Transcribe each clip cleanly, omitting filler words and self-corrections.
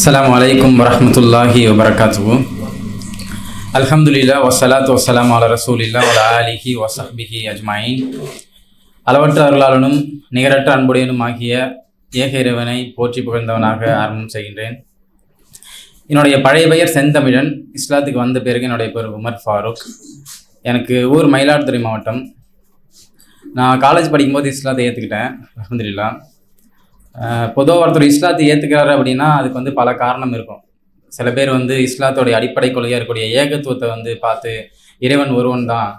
அஸ்ஸலாமு அலைக்கும் வரஹ்மத்துல்லாஹி வபரகாத்துஹு. அல்ஹம்துலில்லாஹ் வஸ்ஸலாத்து வஸ்ஸலாமு அலா ரசூலில்லாஹ் வஅலா ஆலிஹி வஸஹ்பிஹி அஜ்மாயின். அளவற்ற அருளாளனும் நிகரற்ற அன்புடையனும் ஆகிய ஏக இறைவனை போற்றி புகழ்ந்தவனாக ஆரம்பம் செய்கின்றேன். என்னுடைய பழைய பெயர் செந்தமிழன். இஸ்லாத்துக்கு வந்த பிறகு என்னுடைய பேர் உமர் ஃபாரூக். எனக்கு ஊர் மயிலாடுதுறை மாவட்டம். நான் காலேஜ் படிக்கும்போது இஸ்லாத்தை ஏற்றுக்கிட்டேன், அல்ஹம்துலில்லாஹ். பொதுவாக ஒருத்தர் இஸ்லாத்தை ஏற்றுக்கிறாரு அப்படின்னா அதுக்கு பல காரணம் இருக்கும். சில பேர் இஸ்லாத்தோடைய அடிப்படை கொள்கையாக இருக்கக்கூடிய ஏகத்துவத்தை பார்த்து இறைவன் ஒருவன் தான்,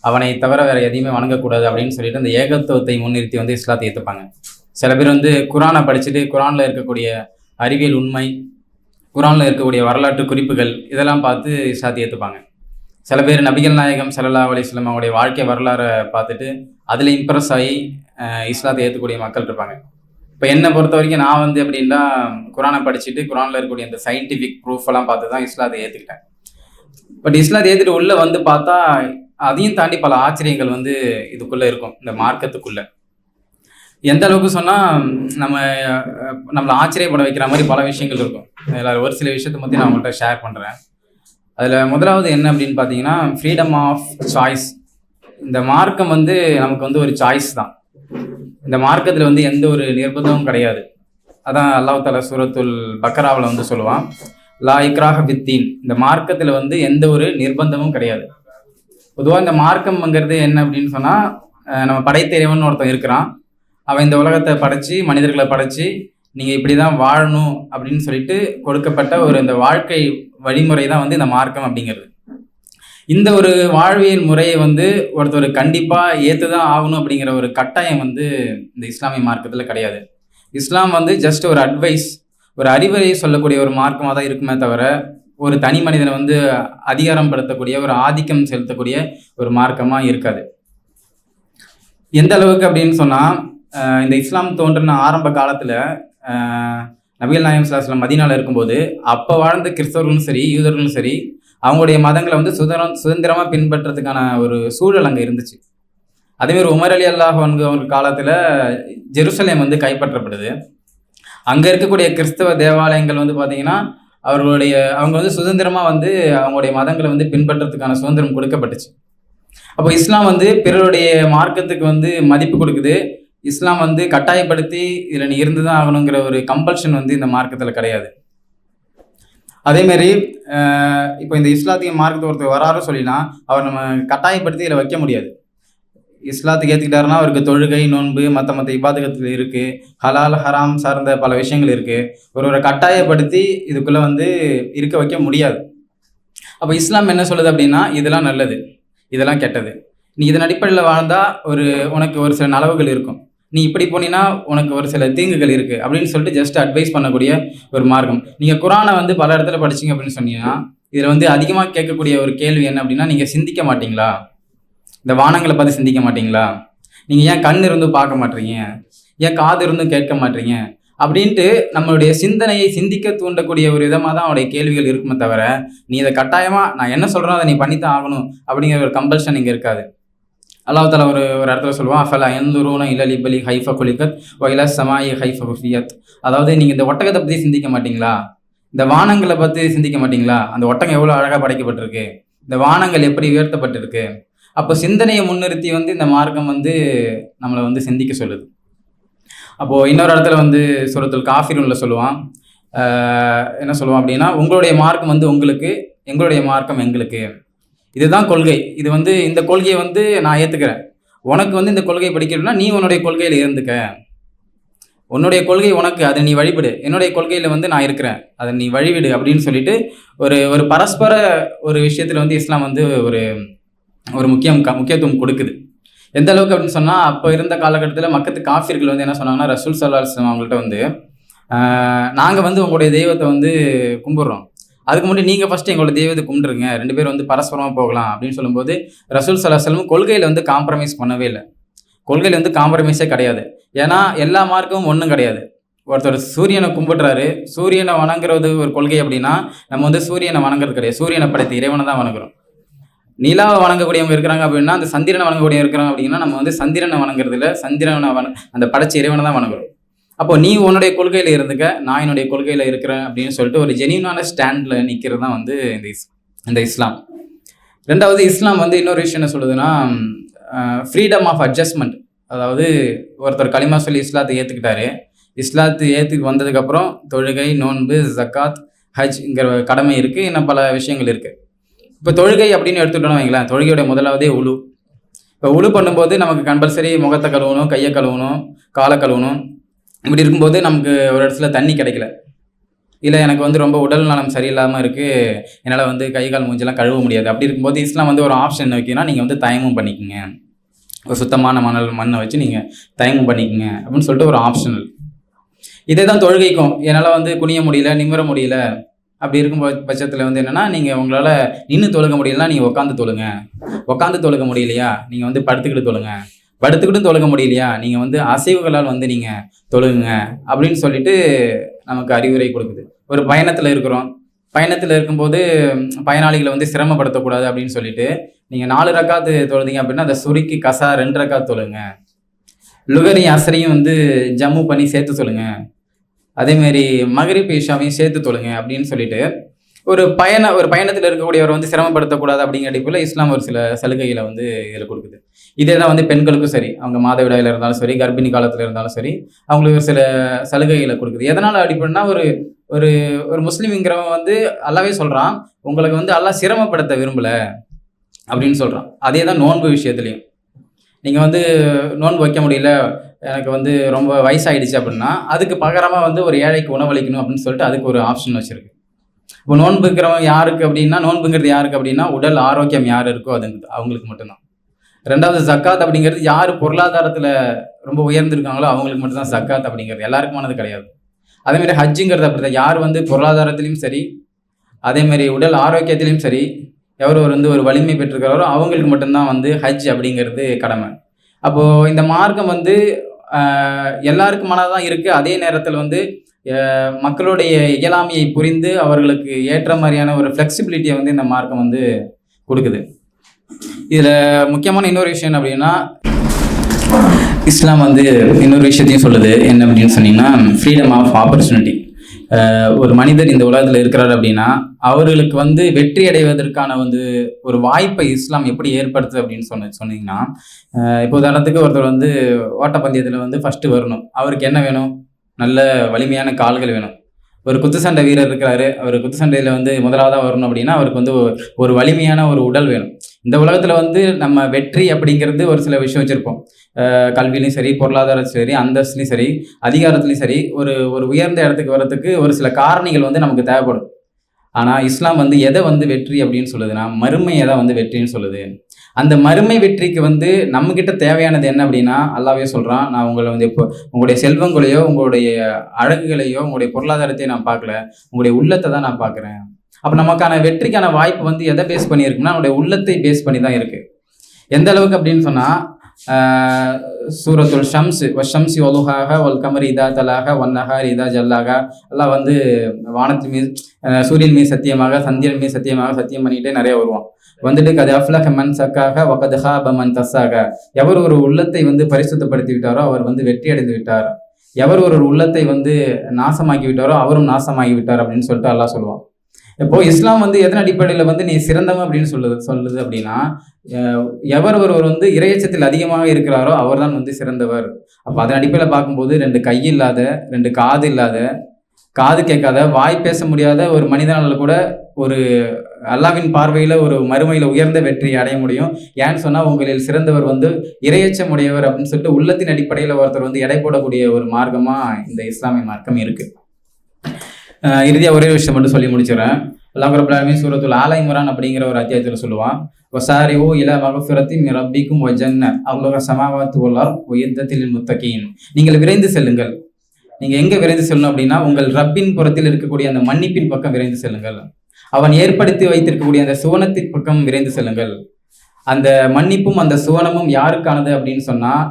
அவனை தவிர வேற எதையுமே வணங்கக்கூடாது அப்படின்னு சொல்லிட்டு அந்த ஏகத்துவத்தை முன்னிறுத்தி இஸ்லாத்தை ஏற்றுப்பாங்க. சில பேர் குரானை படிச்சுட்டு குரானில் இருக்கக்கூடிய அறிவியல் உண்மை, குரானில் இருக்கக்கூடிய வரலாற்று குறிப்புகள் இதெல்லாம் பார்த்து இஸ்லாத்தை ஏற்றுப்பாங்க. சில பேர் நபிகள் நாயகம் ஸல்லல்லாஹு அலைஹி வஸல்லம் அவங்களுடைய வாழ்க்கை வரலாறை பார்த்துட்டு அதில் இம்ப்ரெஸ் ஆகி இஸ்லாத்தை ஏற்றக்கூடிய மக்கள் இருப்பாங்க. இப்போ என்னை பொறுத்த வரைக்கும் நான் எப்படின்னா குரானை படிச்சுட்டு குரானில் இருக்கக்கூடிய இந்த சயின்டிஃபிக் ப்ரூஃப் எல்லாம் பார்த்து தான் இஸ்லாத்தை ஏற்றுக்கிட்டேன். பட் இஸ்லாத்தை ஏற்றுட்டு உள்ளே பார்த்தா அதையும் தாண்டி பல ஆச்சரியங்கள் இதுக்குள்ளே இருக்கும். இந்த மார்க்கத்துக்குள்ளே எந்த அளவுக்கு சொன்னால் நம்மளை ஆச்சரியப்பட வைக்கிற மாதிரி பல விஷயங்கள் இருக்கும். அதில் ஒரு சில விஷயத்தை பற்றி நான் உங்கள்கிட்ட ஷேர் பண்ணுறேன். அதில் முதலாவது என்ன அப்படின்னு பார்த்தீங்கன்னா, ஃப்ரீடம் ஆஃப் சாய்ஸ். இந்த மார்க்கம் நமக்கு ஒரு சாய்ஸ் தான். இந்த மார்க்கத்தில் எந்த ஒரு நிர்பந்தமும் கிடையாது. அதான் அல்லாஹ் தஆலா சூரத்துல் பக்கராவில் சொல்லுவான், லா இக்ராஹ ஃபித்தீன். இந்த மார்க்கத்தில் எந்த ஒரு நிர்பந்தமும் கிடையாது. பொதுவாக இந்த மார்க்கம்ங்கிறது என்ன அப்படின்னு சொன்னால், நம்ம படைத்த இறைவன் ஒருத்தன் இருக்கிறான். அவன் இந்த உலகத்தை படைச்சி மனிதர்களை படைச்சி நீங்கள் இப்படி தான் வாழணும் அப்படின்னு சொல்லிட்டு கொடுக்கப்பட்ட இந்த வாழ்க்கை வழிமுறை தான் இந்த மார்க்கம் அப்படிங்கிறது. இந்த ஒரு வாழ்வியல் முறையை ஒருத்தர் கண்டிப்பாக ஏற்று தான் ஆகணும் அப்படிங்கிற ஒரு கட்டாயம் இந்த இஸ்லாமிய மார்க்கத்தில் கிடையாது. இஸ்லாம் ஜஸ்ட் ஒரு அட்வைஸ், ஒரு அறிவுரை சொல்லக்கூடிய ஒரு மார்க்கமாக தான் இருக்குமே தவிர ஒரு தனி மனிதனை அதிகாரம் படுத்தக்கூடிய ஒரு ஆதிக்கம் செலுத்தக்கூடிய ஒரு மார்க்கமாக இருக்காது. எந்த அளவுக்கு அப்படின்னு சொன்னால், இந்த இஸ்லாம் தோன்றின ஆரம்ப காலத்தில் நபிகள் நாயகம் ஸல்லல்லாஹு அலைஹி வஸல்லம் மதீனாவில் இருக்கும்போது அப்போ வாழ்ந்த கிறிஸ்தவர்களும் சரி யூதர்களும் சரி அவங்களுடைய மதங்களை சுதந்திரமாக பின்பற்றதுக்கான ஒரு சூழல் அங்கே இருந்துச்சு. அதேமாதிரி உமர் அலி அல்லாஹ் அவங்க காலத்தில் ஜெருசலேம் கைப்பற்றப்படுது. அங்கே இருக்கக்கூடிய கிறிஸ்தவ தேவாலயங்கள் பார்த்தீங்கன்னா அவங்க சுதந்திரமாக அவங்களுடைய மதங்களை பின்பற்றதுக்கான சுதந்திரம் கொடுக்கப்பட்டுச்சு. அப்போ இஸ்லாம் பிறருடைய மார்க்கத்துக்கு மதிப்பு கொடுக்குது. இஸ்லாம் கட்டாயப்படுத்தி இதில் நீ இருந்து தான் ஆகணுங்கிற ஒரு கம்பல்ஷன் இந்த மார்க்கத்தில் கிடையாது. அதேமாரி இப்போ இந்த இஸ்லாத்திய மார்க்கத்தை ஒருத்தர் வராரு சொல்லினா அவர் நம்ம கட்டாயப்படுத்தி இதில் வைக்க முடியாது. இஸ்லாத்துக்கு ஏற்றுக்கிட்டாருன்னா அவருக்கு தொழுகை, நோன்பு, மற்ற இபாதகத்தில் இருக்குது, ஹலால் ஹராம் சார்ந்த பல விஷயங்கள் இருக்குது. ஒருவரை கட்டாயப்படுத்தி இதுக்குள்ளே இருக்க வைக்க முடியாது. அப்போ இஸ்லாம் என்ன சொல்லுது அப்படின்னா, இதெல்லாம் நல்லது, இதெல்லாம் கெட்டது, நீ இதன் அடிப்படையில் வாழ்ந்தால் உனக்கு ஒரு சில நலவுகள் இருக்கும், நீ இப்படி போனீங்கன்னா உனக்கு ஒரு சில தீங்குகள் இருக்குது அப்படின்னு சொல்லிட்டு ஜஸ்ட் அட்வைஸ் பண்ணக்கூடிய ஒரு மார்க்கம். நீங்கள் குரானை பல இடத்துல படிச்சிங்க அப்படின்னு சொன்னீங்கன்னா இதில் அதிகமாக கேட்கக்கூடிய ஒரு கேள்வி என்ன அப்படின்னா, நீங்கள் சிந்திக்க மாட்டீங்களா? இந்த வானங்களை பார்த்து சிந்திக்க மாட்டீங்களா? நீங்கள் ஏன் கண் இருந்தும் பார்க்க மாட்டீங்க, ஏன் காது இருந்தும் கேட்க மாட்டீங்க அப்படின்ட்டு நம்மளுடைய சிந்தனையை சிந்திக்க தூண்டக்கூடிய ஒரு விதமாக தான் அவருடைய கேள்விகள் இருக்குமே தவிர, நீ இதை கட்டாயமாக நான் என்ன சொல்கிறேன் அதை நீ பண்ணித்தான் ஆகணும் அப்படிங்கிற ஒரு கம்பல்ஷன் இங்கே இருக்காது. அல்லாஹ் தஆலா ஒரு இடத்துல சொல்லுவான், அஃபலா யன்துரூன இலல் இப்லி ஹைஃப குலிகத் வ இலஸ் ஸமாஇ ஹைஃப ருஃபியத். அதாவது நீங்கள் இந்த ஒட்டகத்தை பற்றி சிந்திக்க மாட்டீங்களா? இந்த வானங்களை பற்றி சிந்திக்க மாட்டீங்களா? அந்த ஒட்டகம் எவ்வளோ அழகாக படைக்கப்பட்டிருக்கு, இந்த வானங்கள் எப்படி உயர்த்தப்பட்டிருக்கு. அப்போ சிந்தனையை முன்னிறுத்தி இந்த மார்க்கம் நம்மளை சிந்திக்க சொல்லுது. அப்போது இன்னொரு இடத்துல சூரத்துல் காஃபிரூன்ல சொல்லுவான், என்ன சொல்லுவான் அப்படின்னா, உங்களுடைய மார்க்கம் உங்களுக்கு, எங்களுடைய மார்க்கம் எங்களுக்கு, இதுதான் கொள்கை. இது இந்த கொள்கையை நான் ஏற்றுக்கிறேன். உனக்கு இந்த கொள்கையை படிக்கணும்னா நீ உன்னுடைய கொள்கையில் இருந்துக்க, உன்னுடைய கொள்கை உனக்கு, அதை நீ வழிபடு, என்னுடைய கொள்கையில் நான் இருக்கிறேன், அதை நீ வழிவிடு அப்படின்னு சொல்லிட்டு ஒரு பரஸ்பர ஒரு விஷயத்தில் இஸ்லாம் ஒரு முக்கியத்துவம் கொடுக்குது. எந்த அளவுக்கு அப்படின்னு சொன்னால், அப்போ இருந்த காலகட்டத்தில் மக்கத்து காஃபிர்கள் என்ன சொன்னாங்கன்னா, ரசூல் ஸல்லல்லாஹு அலைஹி வஸல்லம் அவங்கள்ட்ட நாங்கள் உங்களுடைய தெய்வத்தை கும்பிட்றோம், அதுக்கு முன்னாடி நீங்கள் ஃபஸ்ட்டு எங்களோட தெய்வத்தை கும்பிட்டுருங்க, 2 பேர் பரஸ்பரமாக போகலாம் அப்படின்னு சொல்லும்போது ரசூல் ஸல்லல்லாஹு அலைஹி வஸல்லம் கொள்கையில் காம்ப்ரமைஸ் பண்ணவே இல்லை. கொள்கையில் காம்ப்ரமைஸே கிடையாது. ஏன்னா எல்லா மார்க்கமும் ஒன்றும் கிடையாது. ஒருத்தர் சூரியனை கும்பிட்றாரு, சூரியனை வணங்குறது ஒரு கொள்கை அப்படின்னா நம்ம சூரியனை வணங்குறது கிடையாது, சூரியனை படைத்த இறைவனை தான் வணங்குறோம். நிலாவை வணங்கக்கூடியவங்க இருக்கிறாங்க அப்படின்னா, அந்த சந்திரனை வணங்கக்கூடியவங்க இருக்கிறாங்க அப்படின்னா நம்ம சந்திரனை வணங்குறது இல்லை, சந்திரனை அந்த படைச்ச இறைவனை தான் வணங்குறோம். அப்போ நீ உன்னுடைய கொள்கையில் இருந்துக்க, நான் என்னுடைய கொள்கையில் இருக்கிறேன் அப்படின்னு சொல்லிட்டு ஒரு ஜெனியூனான ஸ்டாண்டில் நிற்கிறது தான் வந்து இந்த இஸ்லாம். ரெண்டாவது, இஸ்லாம் வந்து இன்னொரு விஷயம் என்ன சொல்லுதுன்னா, ஃப்ரீடம் ஆஃப் அட்ஜஸ்ட்மெண்ட். அதாவது ஒருத்தர் களிமா சொல்லி இஸ்லாத்தை ஏற்றுக்கிட்டாரு, இஸ்லாத்து ஏற்றுக்கு வந்ததுக்கப்புறம் தொழுகை, நோன்பு, ஜக்காத், ஹஜ்ங்கிற கடமை இருக்குது, இன்னும் பல விஷயங்கள் இருக்குது. இப்போ தொழுகை அப்படின்னு எடுத்துக்கிட்டோன்னு வைங்களேன், தொழுகையோட முதலாவதே உழு. இப்போ உழு பண்ணும்போது நமக்கு கம்பல்சரி முகத்தை கழுவணும், கையை கழுவணும், காலை கழுவணும். இப்படி இருக்கும்போது நமக்கு ஒரு இடத்துல தண்ணி கிடைக்கல, இல்லை எனக்கு வந்து ரொம்ப உடல் நலம் சரியில்லாமல் இருக்குது, என்னால் வந்து கை கால் மூஞ்செல்லாம் கழுவ முடியாது. அப்படி இருக்கும்போது இஸ்லாம் வந்து ஒரு ஆப்ஷன் என்ன வைக்கினா, நீங்கள் வந்து தயமும் பண்ணிக்கோங்க, ஒரு சுத்தமான மண்ணை வச்சு நீங்கள் தயமும் பண்ணிக்கோங்க அப்படின்னு சொல்லிட்டு ஒரு ஆப்ஷனல். இதே தான் தொழுகைக்கும். என்னால் வந்து குனிய முடியல, நிமிர முடியல, அப்படி இருக்கும் பட்சத்தில் வந்து என்னென்னா, நீங்கள் உங்களால் நின்று தொழுக முடியலன்னா நீங்கள் உட்காந்து தொழுங்க, உட்காந்து தொழுக முடியலையா நீங்கள் வந்து படுத்துக்கிட்டு தொழுங்க, படுத்துக்கிட்டும் தொழுக முடியலையா நீங்கள் வந்து அசைவுகளால் வந்து நீங்கள் தொழுகுங்க அப்படின்னு சொல்லிட்டு நமக்கு அறிவுரை கொடுக்குது. ஒரு பயணத்தில் இருக்கிறோம், பயணத்தில் இருக்கும்போது பயனாளிகளை வந்து சிரமப்படுத்தக்கூடாது அப்படின்னு சொல்லிட்டு நீங்கள் 4 ரக்காத்து தொழுதிங்க அப்படின்னா அதை சுருக்கி கசா 2 ரக்காத்து தொழுங்க, லுகரையும் அசரையும் வந்து ஜம்மு பண்ணி சேர்த்து சொல்லுங்க, அதேமாரி மகரிப் இஷாவையும் சேர்த்து தொழுங்க அப்படின்னு சொல்லிட்டு ஒரு பயணத்தில் இருக்கக்கூடியவர் வந்து சிரமப்படுத்தக்கூடாது அப்படிங்கிற அடிப்படையில் இஸ்லாம் ஒரு சில சலுகைகளை வந்து இதில் கொடுக்குது. இதே தான் வந்து பெண்களுக்கும் சரி, அவங்க மாதவிடாயில் இருந்தாலும் சரி, கர்ப்பிணி காலத்தில் இருந்தாலும் சரி, அவங்களுக்கு ஒரு சில சலுகைகளை கொடுக்குது. எதனால் அடிப்படைனா, ஒரு ஒரு முஸ்லீம்ங்கிறவன் வந்து அல்லாவே சொல்கிறான், உங்களுக்கு வந்து அல்லாஹ் சிரமப்படுத்த விரும்பலை அப்படின்னு சொல்கிறான். அதே தான் நோன்பு விஷயத்துலையும். நீங்கள் வந்து நோன்பு வைக்க முடியல, எனக்கு வந்து ரொம்ப வயசாகிடுச்சு அப்படின்னா அதுக்கு பகரமாக வந்து ஒரு ஏழைக்கு உணவளிக்கணும் அப்படின்னு சொல்லிட்டு அதுக்கு ஒரு ஆப்ஷன் வச்சுருக்கு. இப்போ நோன்புங்கிறவங்க யாருக்கு அப்படின்னா, நோன்புங்கிறது யாருக்கு அப்படின்னா, உடல் ஆரோக்கியம் யார் இருக்கோ அது அவங்களுக்கு மட்டும்தான். ரெண்டாவது, ஜக்காத் அப்படிங்கிறது யார் பொருளாதாரத்தில் ரொம்ப உயர்ந்திருக்காங்களோ அவங்களுக்கு மட்டும்தான் ஜக்காத் அப்படிங்கிறது, எல்லாருக்குமானது கிடையாது. அதேமாதிரி ஹஜ்ஜுங்கிறது அப்படி தான், யார் வந்து பொருளாதாரத்திலையும் சரி, அதேமாதிரி உடல் ஆரோக்கியத்திலையும் சரி, எவர் வந்து ஒரு வலிமை பெற்றிருக்கிறாரோ அவங்களுக்கு மட்டும்தான் வந்து ஹஜ் அப்படிங்கிறது கடமை. அப்போது இந்த மார்க்கம் வந்து எல்லாருக்குமானதான் இருக்குது. அதே நேரத்தில் வந்து மக்களுடைய இயலாமையை புரிந்து அவர்களுக்கு ஏற்ற மாதிரியான ஒரு ஃப்ளெக்சிபிலிட்டியை வந்து இந்த மார்க்கம் வந்து கொடுக்குது. இதில் முக்கியமான இன்னொரு விஷயம் அப்படின்னா, இஸ்லாம் வந்து இன்னொரு விஷயத்தையும் சொல்லுது. என்ன அப்படின்னு சொன்னீங்கன்னா, ஃப்ரீடம் ஆஃப் ஆப்பர்ச்சுனிட்டி. ஒரு மனிதர் இந்த உலகத்தில் இருக்கிறார் அப்படின்னா அவர்களுக்கு வந்து வெற்றி அடைவதற்கான வந்து ஒரு வாய்ப்பை இஸ்லாம் எப்படி ஏற்படுத்துது அப்படின்னு சொன்னீங்கன்னா, இப்போ உதாரணத்துக்கு ஒருத்தர் வந்து ஓட்டப்பந்தயத்தில் வந்து ஃபஸ்ட்டு வரணும், அவருக்கு என்ன வேணும்? நல்ல வலிமையான கால்கள் வேணும். ஒரு குத்துச்சண்டை வீரர் இருக்கிறாரு, அவர் குத்துச்சண்டையில் வந்து முதலாவதாக வரணும் அப்படின்னா அவருக்கு வந்து ஒரு வலிமையான ஒரு உடல் வேணும். இந்த உலகத்தில் வந்து நம்ம வெற்றி அப்படிங்கிறது ஒரு சில விஷயம் வச்சுருப்போம். கல்விலையும் சரி, பொருளாதாரத்துலையும் சரி, அந்தஸ்துலையும் சரி, அதிகாரத்துலையும் சரி, ஒரு உயர்ந்த இடத்துக்கு வர்றதுக்கு ஒரு சில காரணிகள் வந்து நமக்கு தேவைப்படும். ஆனால் இஸ்லாம் வந்து எதை வந்து வெற்றி அப்படின்னு சொல்லுதுன்னா, மறுமையை தான் வந்து வெற்றின்னு சொல்லுது. அந்த மறுமை வெற்றிக்கு வந்து நம்மக்கிட்ட தேவையானது என்ன அப்படின்னா, அல்லாவே சொல்கிறான், நான் உங்களை வந்து இப்போ உங்களுடைய செல்வங்களையோ, உங்களுடைய அழகுகளையோ, உங்களுடைய பொருளாதாரத்தையும் நான் பார்க்கல, உங்களுடைய உள்ளத்தை தான் நான் பார்க்குறேன். அப்போ நமக்கான வெற்றிக்கான வாய்ப்பு வந்து எதை பேஸ் பண்ணியிருக்குன்னா, நம்மளுடைய உள்ளத்தை பேஸ் பண்ணி தான் இருக்குது. எந்த அளவுக்கு அப்படின்னு சொன்னால், சூரத்துல் ஷம்ஸி ஒலுஹாக ஒல் கமரி இதா தலாக ஒன்னஹார் இதா ஜல்லாக, எல்லாம் வந்து வானத்தின் மீது, சூரியன் மீது சத்தியமாக, சந்திரன் மீது சத்தியமாக சத்தியம் பண்ணிக்கிட்டே நிறைய வருவான். வந்துட்டு கது அஃப்லஹ மன் சக்காக வகது ஹாப மன் தஸ்ஸாக, எவர் ஒரு உள்ளத்தை வந்து பரிசுத்தப்படுத்தி விட்டாரோ அவர் வந்து வெற்றி அடைந்து விட்டார், எவர் ஒரு உள்ளத்தை வந்து நாசமாக்கி விட்டாரோ அவரும் நாசமாகி விட்டார் அப்படின்னு சொல்லிட்டு அல்லாஹ் சொல்லுவான். இப்போ இஸ்லாம் வந்து எதன் அடிப்படையில் வந்து நீ சிறந்தவன் அப்படின்னு சொல்லுது அப்படின்னா, எவர் ஒருவர் வந்து இறையச்சத்தில் அதிகமாக இருக்கிறாரோ அவர் தான் வந்து சிறந்தவர். அப்போ அதன் அடிப்படையில் பார்க்கும்போது 2 கை இல்லாத, 2 காது இல்லாத, காது கேட்காத, வாய் பேச முடியாத ஒரு மனிதனால் கூட ஒரு அல்லாவின் பார்வையில் ஒரு மறுமையில் உயர்ந்த வெற்றியை அடைய முடியும். ஏன்னு சொன்னால், உங்களில் சிறந்தவர் வந்து இறையச்சம் உடையவர் அப்படின்னு சொல்லிட்டு உள்ளத்தின் அடிப்படையில் ஒருத்தர் வந்து எடை போடக்கூடிய ஒரு மார்க்கமாக இந்த இஸ்லாமிய மார்க்கம் இருக்குது. இறுதியாக ஒரே விஷயம் மட்டும் சொல்லி முடிச்சிடறேன். அல்லாஹ் ரப்பல் ஆலமீன் சூரத்துல் ஆல இம்ரான் அப்படிங்கிற ஒரு அத்தியாயத்தில் சொல்லுவான், வசாரிஉ இலா மக்ஃபிரத்தின் மின் ரப்பிக்கும் வ ஜன்னah அல்லாஹ் ஸமாவாத்து வல் அர்த் உஇத்தத் லில் முத்தகீன். நீங்கள் விரைந்து செல்லுங்கள். நீங்கள் எங்கே விரைந்து செல்லணும் அப்படின்னா, உங்கள் ரப்பின் புறத்தில் இருக்கக்கூடிய அந்த மன்னிப்பின் பக்கம் விரைந்து செல்லுங்கள். அவன் ஏற்படுத்தி வைத்திருக்கக்கூடிய அந்த சுவனத்தின் பக்கம் விரைந்து செல்லுங்கள். அந்த மன்னிப்பும் அந்த சுவனமும் யாருக்கானது அப்படின்னு சொன்னால்,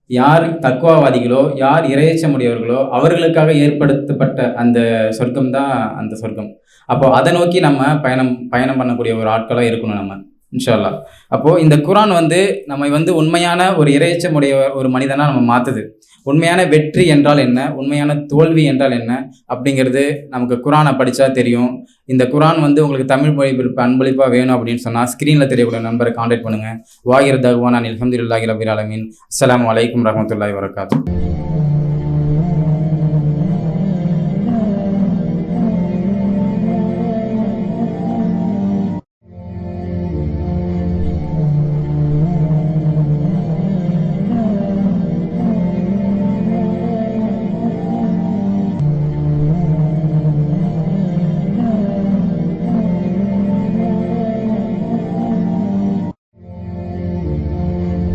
யார் தக்வாவாதிகளோ, யார் இறையச்சமுடையவர்களோ அவர்களுக்காக ஏற்படுத்தப்பட்ட அந்த சொர்க்கம் தான் அந்த சொர்க்கம். அப்போ அதை நோக்கி நம்ம பயணம் பண்ணக்கூடிய ஒரு ஆட்களாக இருக்கணும் நம்ம. இன்ஷா அல்லாஹ். அப்போது இந்த குரான் வந்து நம்மை வந்து உண்மையான ஒரு இறையச்சமுடைய ஒரு மனிதனாக நம்ம மாற்றுது. உண்மையான வெற்றி என்றால் என்ன, உண்மையான தோல்வி என்றால் என்ன அப்படிங்கிறது நமக்கு குரானை படித்தா தெரியும். இந்த குரான் வந்து உங்களுக்கு தமிழ் மொழிபெயர்ப்பு அன்பளிப்பாக வேணும் அப்படின்னு சொன்னால் ஸ்க்ரீனில் தெரியக்கூடிய நம்பரை காண்டாக்ட் பண்ணுங்கள். வாகிர் தகுவான் அல்ஹம்துலில்லாஹி ரப்பில் ஆலமீன். அஸ்ஸலாமு அலைக்கும் வரஹ்மத்துல்லாஹி வபரகாத்துஹு.